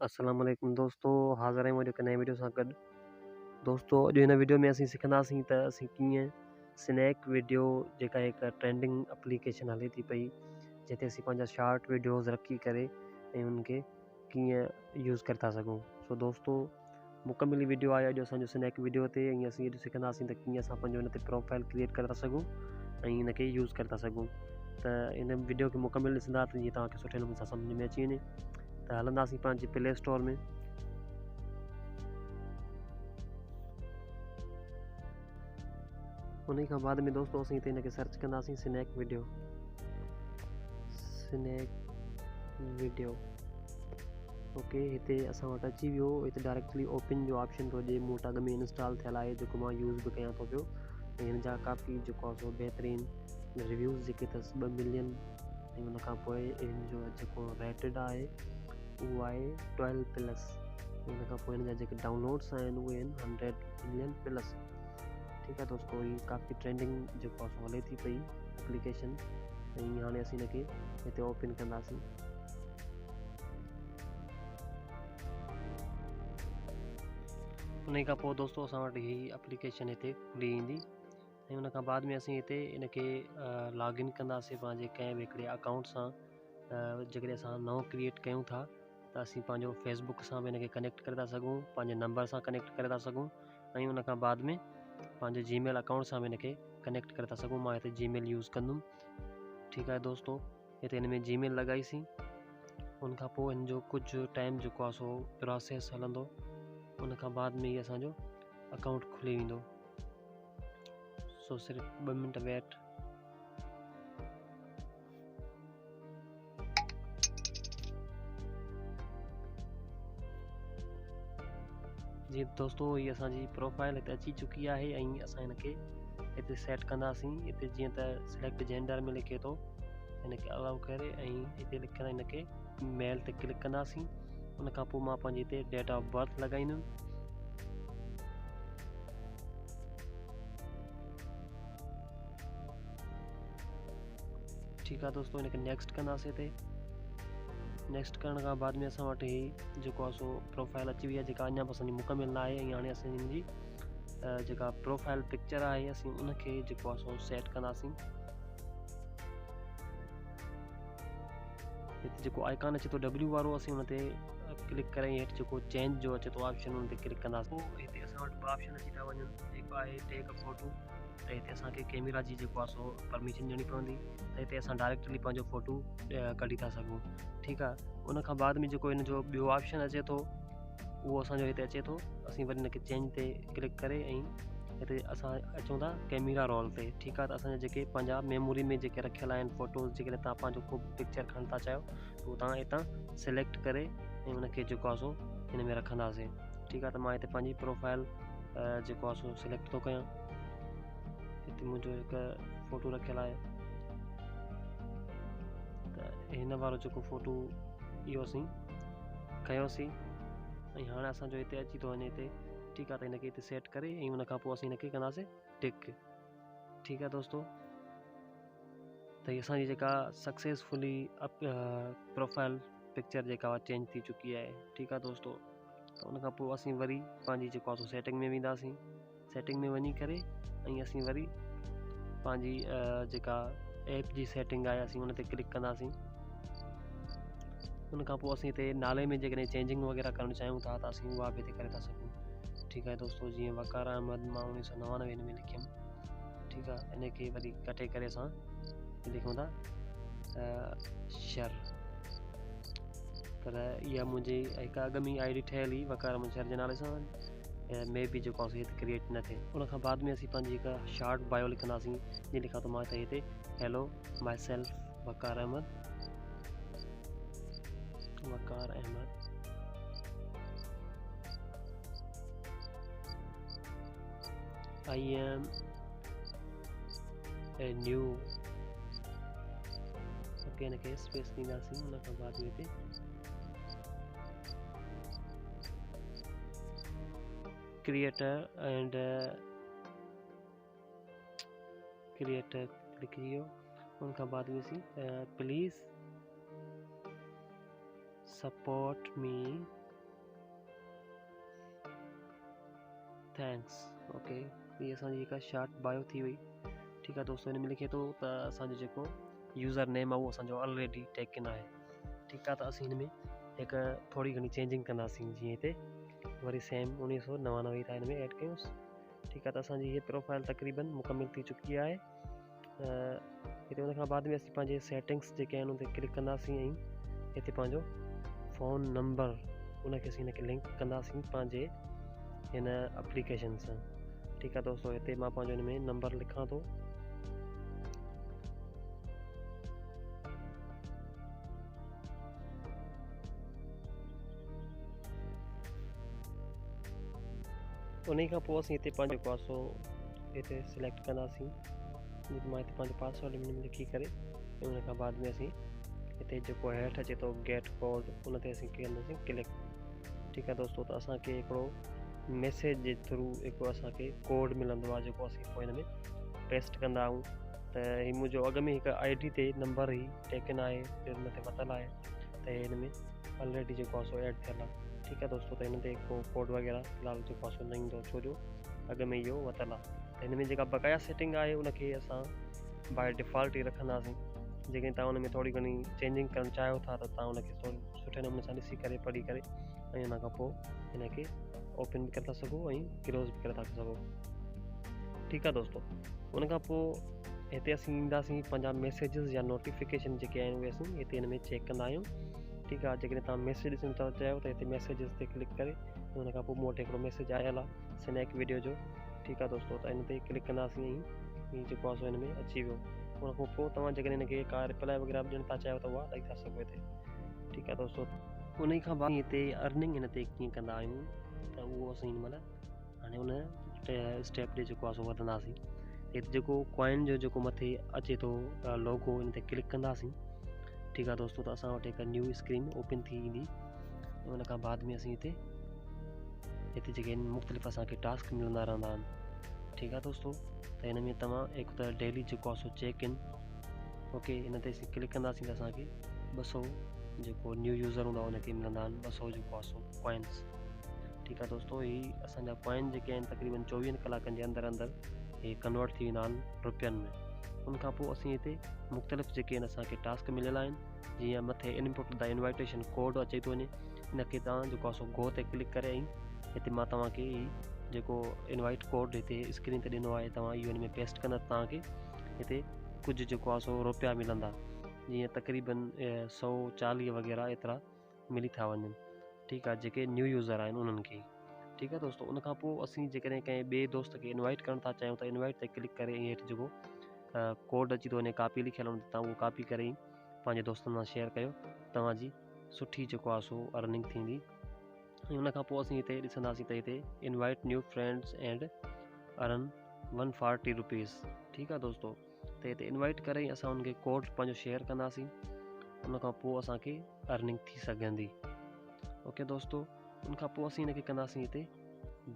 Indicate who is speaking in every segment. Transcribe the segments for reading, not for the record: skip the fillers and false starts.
Speaker 1: अस्सलाम वालेकुम दोस्तों, हाज़िर आहियूं हिकु नए वीडियो सां गॾु। दोस्तों अॼु हिन वीडियो में असीं सिखंदासीं त असीं कीअं स्नैक वीडियो जेका हिकु ट्रेंडिंग एप्लीकेशन हले थी पई, जिते असीं पंहिंजा शार्ट वीडियोज़ रखी करे ऐं उनखे कीअं यूज़ करे था सघूं। सो दोस्तों मुकमिल वीडियो आहे अॼु असांजो स्नैक वीडियो ते, ऐं असीं अॼु सिखंदासीं त कीअं असां पंहिंजो हिन ते प्रोफाइल क्रिएट करे था सघूं ऐं हिनखे यूज़ करे था सघूं। त इन वीडियो खे मुकमिल ॾिसंदा त जीअं तव्हांखे सुठे नमूने सां सम्झ में अची वञे। त हलंदासीं पंहिंजे प्ले स्टोर में। उन खां बाद में दोस्तों असीं हिते हिनखे सर्च कंदासीं स्नैक वीडियो। ओके, हिते असां वटि अची वियो। हिते डायरेक्टली ओपन जो ऑप्शन थो ॾिए, मूं वटि अॻ में इंस्टॉल थियल आहे, जेको मां यूज़ बि कयां थो पियो। ऐं हिन जा काफ़ी जेको आहे सो बहितरीनु रिव्यूज़ जेके अथसि 2 मिलियन। ऐं हुन खां पोइ हिन जो जेको रेटेड आहे उहो आहे 12+। हुन खां पोइ हिन जा जेके डाउनलोड्स आहिनि उहे आहिनि 100 मिलियन+। ठीकु आहे दोस्तों, ही काफ़ी ट्रेंडिंग जेको आहे सो हले थी पई एप्लीकेशन। ऐं हाणे असीं हिनखे हिते ओपन कंदासीं। उन खां पोइ दोस्तों असां वटि हीअ एप्लीकेशन हिते खुली ईंदी। ऐं उन खां बाद में असीं हिते हिनखे लॉगिन कंदासीं पंहिंजे कंहिं बि हिकिड़े अकाउंट सां। जेकॾहिं असां नओं क्रिएट कयूं था त असीं पंहिंजो फेसबुक सां बि हिनखे कनेक्ट करे था सघूं, पंहिंजे नंबर सां कनेक्ट करे था सघूं, ऐं उन खां बाद में पंहिंजे जीमेल अकाउंट सां बि हिनखे कनेक्ट करे था सघूं। मां हिते जीमेल यूज़ कंदुमि। ठीकु आहे दोस्तों, हिते हिन में जीमेल लॻाईसीं। उन खां पोइ हिन जो कुझु टाइम जेको आहे सो प्रोसेस हलंदो। उन खां बाद में ही असांजो अकाउंट खुली वेंदो। सो सिर्फ़ु 2 मिंट वेट। जी दोस्तों, ये असांजी प्रोफाइल हिते अची चुकी आहे ऐं असां हिनखे हिते सेट कंदासीं। हिते जीअं त सिलेक्ट जेंडर में लिखे थो, हिनखे अलाउ करे ऐं हिते लिखंदा हिनखे मेल ते क्लिक कंदासीं। उन खां पोइ मां पंहिंजे हिते डेट ऑफ बर्थ लॻाईंदुमि। ठीकु आहे दोस्तों, हिनखे नेक्स्ट कंदासीं। हिते नेक्स्ट करण खां बाद में असां वटि ही जेको आहे सो प्रोफाइल अची वई आहे, जेका अञा असांजी मुकमिल न आहे। ऐं हाणे असां हिनजी जेका प्रोफाइल पिक्चर आहे असीं उनखे जेको आहे सो सेट कंदासीं। हिते जेको आइकॉन अचे थो W वारो, असीं हुन ते क्लिक करे हेठि जेको चेंज जो अचे थो ऑप्शन, हुन ते क्लिक कंदासीं। पोइ हिते असां वटि 2 ऑप्शन अची था वञनि, जेको आहे टेक अ फोटो। त हिते असांखे कैमरा जी जेको आहे सो परमिशन ॾियणी पवंदी। त हिते असां डायरेक्टली पंहिंजो फ़ोटो कढी था सघूं। ठीकु आहे, उन खां बाद में जेको हिन जो ॿियो ऑप्शन अचे थो उहो असांजो हिते अचे थो। असीं वरी हिनखे चेंज ते क्लिक करे ऐं हिते असां अचूं था कैमरा रोल ते। ठीकु आहे, त असांजा जेके पंहिंजा मेमोरी में जेके रखियल आहिनि फ़ोटोज़, जेकॾहिं तव्हां पंहिंजो को पिक्चर खणणु था चाहियो त उहो तव्हां हितां सिलेक्ट करे ऐं हुनखे जेको आहे सो हिन में रखंदासीं। ठीकु आहे, त मां हिते पंहिंजी प्रोफाइल जेको आहे सो सिलेक्ट थो कयां। हिते मुंहिंजो हिकु फ़ोटो रखियलु आहे, त हिन वारो जेको फ़ोटो इहो असीं खयोंसीं। ऐं हाणे असांजो हिते अची थो वञे हिते। ठीकु आहे, त हिनखे हिते सेट करे ऐं हुन खां पोइ असीं हिनखे कंदासीं टिक। ठीकु आहे दोस्तों, त हीअ असांजी जेका सक्सेसफुली प्रोफाइल पिक्चर जेका चेंज थी चुकी आहे। ठीकु आहे दोस्तों, त उन खां पोइ असीं वरी पंहिंजी जेको आहे सो सेटिंग में वेंदासीं। सेटिंग में वञी करे ऐं असीं वरी पंहिंजी जेका ऐप जी सेटिंग आहे असीं उन ते क्लिक कंदासीं। उन खां पोइ असीं हिते नाले में जेकॾहिं चेंजिंग वग़ैरह करणु चाहियूं था त असीं उहा बि हिते करे था सघूं। ठीकु आहे दोस्तों, जीअं वकार अहमद मां 1999 हिन में लिखियमि। ठीकु आहे, हिनखे वरी कटे करे असां लिखूं था शर। पर इहा मुंहिंजी हिकु अॻ में आई डी ठहियल हुई वकार अहमद शर जे नाले सां, में बि जेको आहे हिते क्रिएट न थिए। उन खां बाद में असीं पंहिंजी हिकु शार्ट बायो लिखंदासीं, जीअं लिखा थो मां त हिते hello myself Waqar Ahmad. I am a new। Okay, हिनखे स्पेस ॾींदासीं। उन खां बाद में हिते क्रिएटर एंड क्रिएटर लिखी वियो। उन खां बाद में असीं please support me thanks. Okay, ये असांजी हिकु शॉर्ट बायो थी हुई। ठीकु आहे दोस्तो, हिन में लिखे थो त असांजो जेको यूज़र नेम आहे उहो असांजो ऑलरेडी टेकन आहे। ठीकु आहे, त असीं हिन में हिकु थोरी घणी चेंजिंग कंदासीं। जीअं हिते वरी सेम 1999 था हिन में ऐड कयूंसि। ठीकु आहे, त असांजी हीअ प्रोफाइल तक़रीबन मुकमिल थी चुकी आहे। हिते हुन खां बाद में असीं पंहिंजे सेटिंग्स जेके आहिनि उन ते क्लिक कंदासीं ऐं हिते पंहिंजो फ़ोन नंबर उनखे असीं हिनखे लिंक कंदासीं पंहिंजे हिन एप्लीकेशन सां। ठीकु आहे दोस्तो, हिते मां पंहिंजो हिन में नंबर लिखां थो। उन खां पोइ असीं हिते पंहिंजो पासो हिते सिलेक्ट कंदासीं। मां हिते पंहिंजो पासवर्ड हिन में लिखी करे ऐं उन खां बाद में असीं हिते जेको हेठि अचे थो गेट कोड उन ते असीं कंदासीं क्लिक। ठीकु आहे दोस्तो, त असांखे हिकिड़ो मैसेज जे थ्रू हिकिड़ो असांखे कोड मिलंदो आहे जेको असीं पोइ हिन में पेस्ट कंदा आहियूं। त हीअ मुंहिंजो अॻ में हिकु ID ते नंबर ई टेकन आहे, हुन ते वरितलु आहे, त हिन में ऑलरेडी जेको आहे सो ऐड थियल आहे। ठीकु आहे दोस्तो, त हिन ते को कोड वग़ैरह फ़िलहाल जेको आहे सो न ईंदो, छो जो अॻ में इहो वरितलु आहे। त हिन में जेका बक़ाया सेटिंग आहे उनखे असां बाय डिफ़ॉल्ट ई रखंदासीं। जेकॾहिं तव्हां हुन में थोरी घणी चेंजिंग करणु चाहियो था त तव्हां हुनखे थोरो सुठे नमूने सां ॾिसी करे पढ़ी करे ऐं हुन खां पोइ हिनखे ओपन बि करे था सघो ऐं क्लोज़ बि करे था सघो। ठीकु आहे दोस्तो, उन खां पोइ हिते असीं ईंदासीं पंहिंजा मैसेजिस या नोटिफिकेशन जेके आहिनि उहे असीं हिते हिन में चेक कंदा आहियूं। ठीकु आहे, जेकॾहिं तव्हां मैसेज ॾिसणु था चाहियो त हिते मैसेजिस ते क्लिक करे हुन खां पोइ मूं वटि हिकिड़ो मैसेज आयल आहे स्नैक वीडियो जो। ठीकु आहे दोस्तो, त हिन ते क्लिक कंदासीं ऐं जेको आहे सो हिन में अची वियो। उन खां पोइ तव्हां जेकॾहिं हिनखे का रिप्लाई वग़ैरह बि ॾियणु था चाहियो त उहा ॾेई था सघो हिते। ठीकु आहे दोस्तो, उन खां बाद हिते अर्निंग हिन ते कीअं कंदा आहियूं त उहो असीं हिन महिल हाणे उन स्टेप ते जेको आहे सो वधंदासीं। हिते जेको कॉइन जो जेको मथे अचे थो लोगो हिन ते क्लिक कंदासीं। ठीकु आहे दोस्तो, त असां वटि हिकु न्यू स्क्रीन ओपन थी ईंदी ऐं उन खां बाद में असीं हिते जेके मुख़्तलिफ़ असांखे टास्क मिलंदा रहंदा आहिनि। ठीकु आहे दोस्तो, त हिन में तव्हां हिकु त डेली जेको आहे सो चेक इन ओके हिन ते असीं क्लिक कंदासीं त असांखे 200 जेको न्यू यूज़र हूंदा उनखे मिलंदा आहिनि 200 जेको आहे सो कॉइन्स। ठीकु आहे दोस्तो, हीअ असांजा कॉइन जेके आहिनि तक़रीबन 24 कलाकनि जे अंदरि अंदरि हे कन्वर्ट थी वेंदा आहिनि रुपयनि में। उनखां पोइ असीं हिते मुख़्तलिफ़ जेके आहिनि असांखे टास्क मिलियल आहिनि। जीअं मथे इनपुट द इनवाइटेशन कोड अचे थो वञे, हिनखे तव्हां जेको आहे सो गो ते क्लिक करे ऐं हिते मां तव्हांखे जेको इनवाइट कोड हिते स्क्रीन ते ॾिनो आहे तव्हां इहो हिन में पेस्ट कंदा तव्हांखे हिते कुझु जेको आहे सो रुपया मिलंदा। जीअं तक़रीबन 140 वग़ैरह एतिरा मिली था वञनि। ठीकु आहे, जेके न्यू यूज़र आहिनि उन्हनि खे। ठीकु आहे दोस्तो, उनखां पोइ असीं जेकॾहिं कंहिं ॿिए दोस्त खे इनवाइट करणु था चाहियूं त इनवाइट ते क्लिक करे ऐं हेठि जेको कोड अची थो वञे कापी लिखियलु हूंदो तव्हां उहो कापी करे ई पंहिंजे दोस्तनि सां शेयर कयो, तव्हांजी सुठी जेको आहे सो अर्निंग थींदी। ऐं उनखां पोइ असीं हिते ॾिसंदासीं त हिते invite new friends and earn 140 rupees. ठीकु आहे दोस्तो, त हिते इनवाइट करे ई असां हुनखे कोड पंहिंजो शेयर कंदासीं, उनखां पोइ असांखे अर्निंग थी सघंदी। ओके दोस्तो, उनखां पोइ असीं हिनखे कंदासीं हिते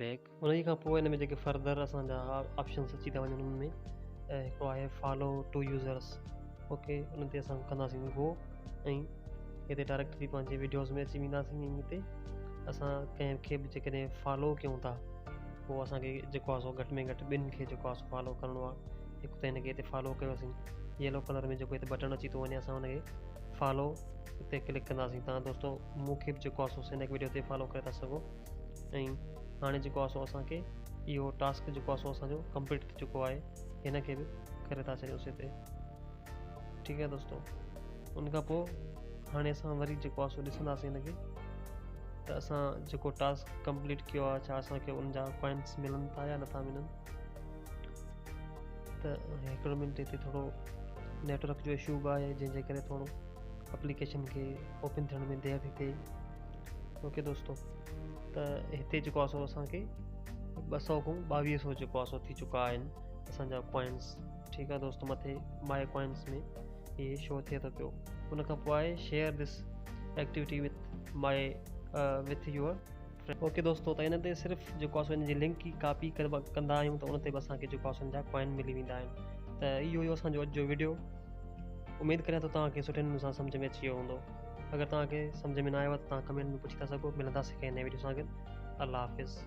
Speaker 1: बैक। उन खां पोइ हिन में जेके फर्दर असांजा ऑप्शन्स अची था वञनि उनमें हिकिड़ो आहे फॉलो टू यूज़र्स। ओके, उन ते असां कंदासीं गो ऐं हिते डायरेक्टली पंहिंजे वीडियोज़ में अची वेंदासीं। ऐं हिते असां कंहिंखे बि जेकॾहिं फॉलो कयूं था पोइ असांखे जेको आहे सो घटि में घटि 2 खे जेको आहे सो फॉलो करिणो आहे। हिकु त हिनखे हिते फॉलो कयोसीं, येलो कलर में जेको हिते बटन अची थो वञे असां हुनखे फॉलो हिते क्लिक कंदासीं। तव्हां दोस्तो मूंखे बि जेको आहे सो स्नैक वीडियो ते फॉलो करे था सघो। ऐं हाणे जेको आहे सो असांखे इहो टास्क जेको आहे सो असांजो कंप्लीट थी चुको आहे, हिनखे बि करे था छॾियोसीं हिते। ठीकु आहे दोस्तो, उनखां पोइ हाणे असां वरी जेको आहे सो ॾिसंदासीं हिनखे त असां जेको टास्क कंप्लीट कयो आहे छा असांखे उन जा कॉइन्स मिलनि था या नथा मिलनि। त हिकिड़ो मिंट हिते थोरो नेटवर्क जो इशू बि आहे जंहिंजे करे थोरो एप्लीकेशन खे ओपन थियण में देरि थी थिए। ओके दोस्तो, त हिते जेको आहे सो असांखे 200 खां 2200 जेको आहे सो थी चुका आहिनि असांजा कॉइन्स। ठीकु आहे दोस्तो, मथे माय कॉइन्स में इहे शो थिए थो पियो। उन खां पोइ आहे share this activity with your friend. Okay दोस्तो, त हिन ते सिर्फ़ु जेको आहे सो हिन जी लिंक ई कापी कंदा आहियूं त उन ते बि असांखे जेको आहे जा कॉइन मिली वेंदा आहिनि। त इहो असांजो अॼु जो वीडियो, उमेदु करियां थो तव्हांखे सुठे नमूने सां सम्झ में अची वियो हूंदो। अगरि तव्हांखे सम्झ में न आयो त तव्हां कमेंट में पुछी था सघो। मिलंदासीं कंहिं नए वीडियो सां गॾु। अल्लाह हाफ़िज़।